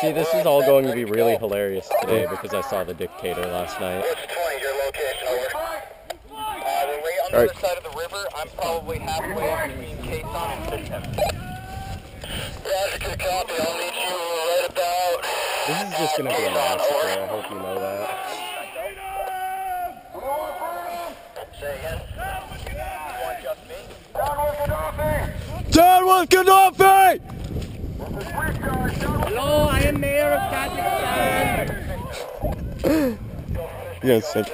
See, this is all going to be really hilarious today because I saw the dictator last night. On the other side of the river, I'm probably halfway between Caton and Fishham. Roger, good copy. I'll meet you right about... This is just going to be a massacre, I hope you know that. Say again? You want just me? John with Gaddafi! Hello, I am Mayor of Kazakhstan. Yes, sir.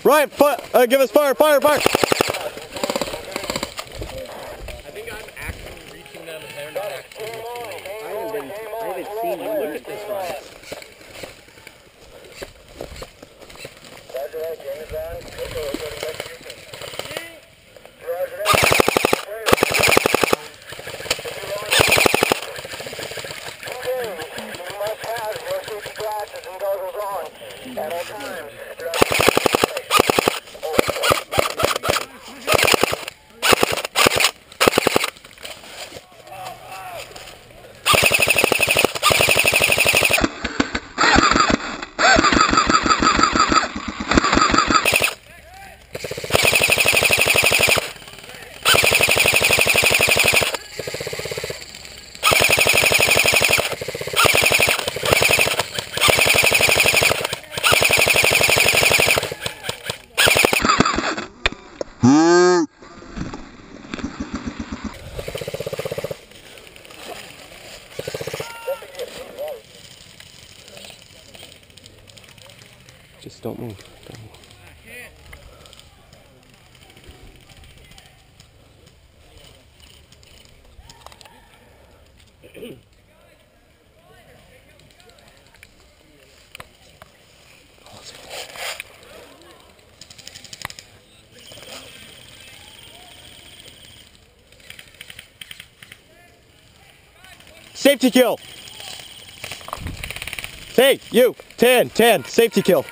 Right, give us fire, fire, fire! I think I'm actually reaching them and they're not actually reaching me. I haven't seen you. Look at this one. At all times. Just don't move. Don't move. Safety kill. Hey, you. 10, 10. Safety kill.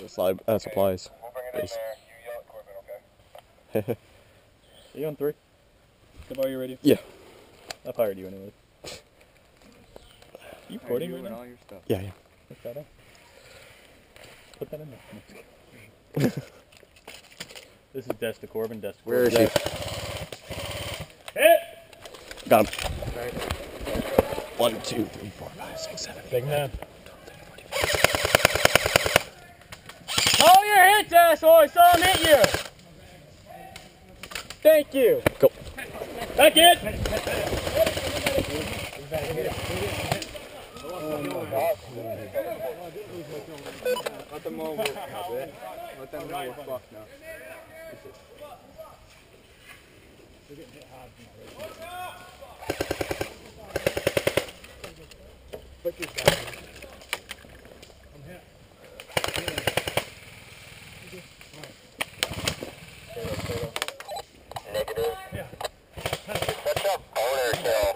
Slide supplies. We'll bring it in there. You yell at Corbin, okay? Are you on 3? Good bar, you ready? Yeah. I fired you anyway. You recording right now? All your stuff. Yeah, yeah. Put that up. Put that in there. This is desk to Corbin, desk to Where is Corbin. he? Hit! Got him. 1, 2, 3, 4, 5, 6, 7, 8, Big 9, man. 12, 13, 14. Hold your hits, asshole! I saw him hit you! Thank you! Go. Back in! Let them all work a bit. Let them know we're fucked now. Put your back. Negative. Yeah. What's up? Owner kill.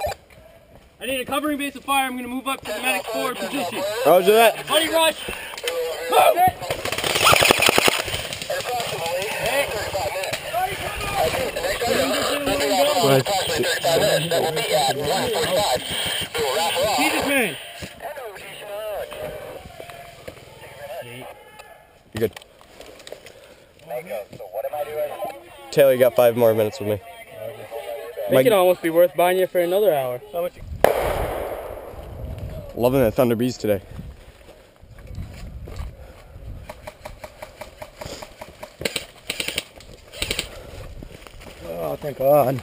I need a covering base of fire. I'm going to move up to the medic forward position. Roger that. Honey rush! Move! Approximately 35 minutes. I think the next item will be approximately 35 minutes. That will be at 1:45. We will wrap her off. Jesus, man! Hello, Jason. You're good. Mako, so what am I doing? Taylor, you got 5 more minutes with me. It could almost be worth buying you for another hour. How much? Loving the Thunder Bees today. Oh, thank God.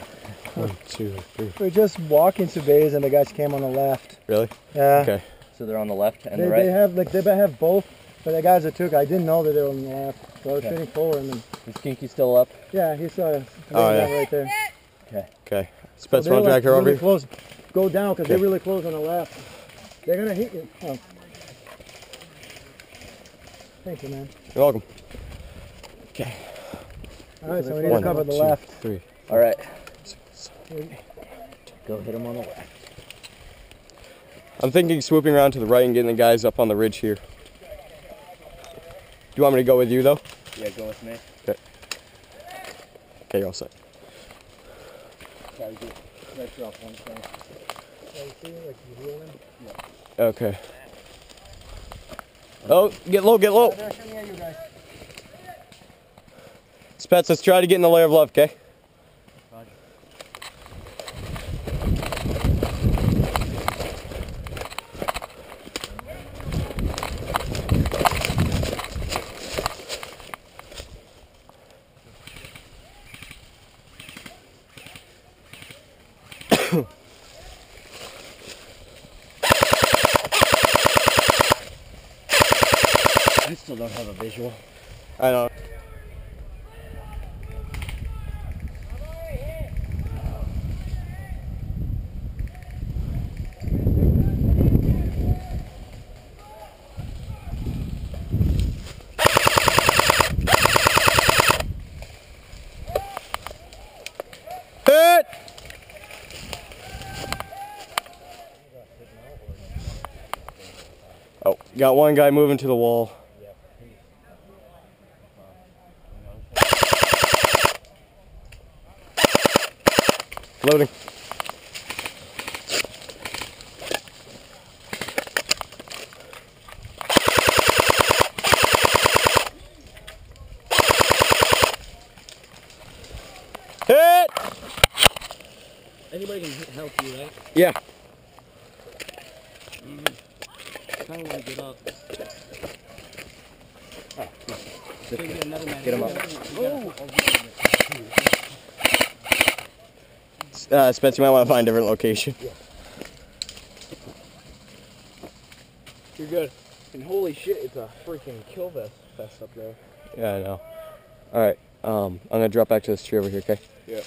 1, 2, 3. We're just walking to base and the guys came on the left. Really? Yeah. Okay. So they're on the left and They, the right? they have both, but the guys that took, I didn't know that they were on the left. So I was shooting forward and then, Is Kinky still up? yeah, he saw yeah. right there. Okay. Okay. So Spets they're one like tractor over really here. close. Go down because Okay. they're really close on the left. They're gonna hit you. Oh. Thank you, man. You're welcome. Okay. All right, so we need to 1, cover the 2, left. 3. All right. Go hit him on the left. I'm thinking swooping around to the right and getting the guys up on the ridge here. Do you want me to go with you though? Yeah, go with me. Okay. Okay, you're all set. Okay. Oh, get low, get low. They're shooting at you guys. Spets, let's try to get in the layer of love, okay? I still don't have a visual. I know. Hit! Oh, got one guy moving to the wall. Loading. Hit! Anybody can help you, right? Yeah. Kind of want to get up. Get him up. Spence, you might want to find a different location. You're good. And holy shit, it's a freaking kill fest up there. Yeah, I know. Alright, I'm gonna drop back to this tree over here, okay? Yeah.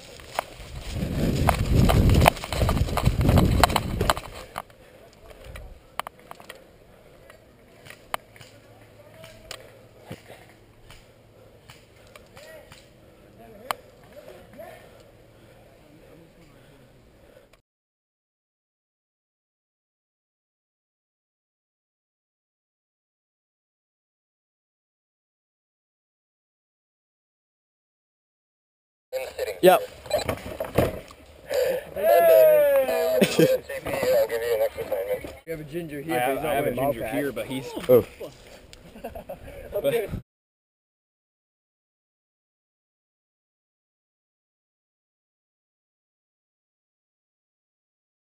In the city. Yep. CP, I'll give you an extra assignment. You have a ginger I here, have a ginger here, but he's... Oh. But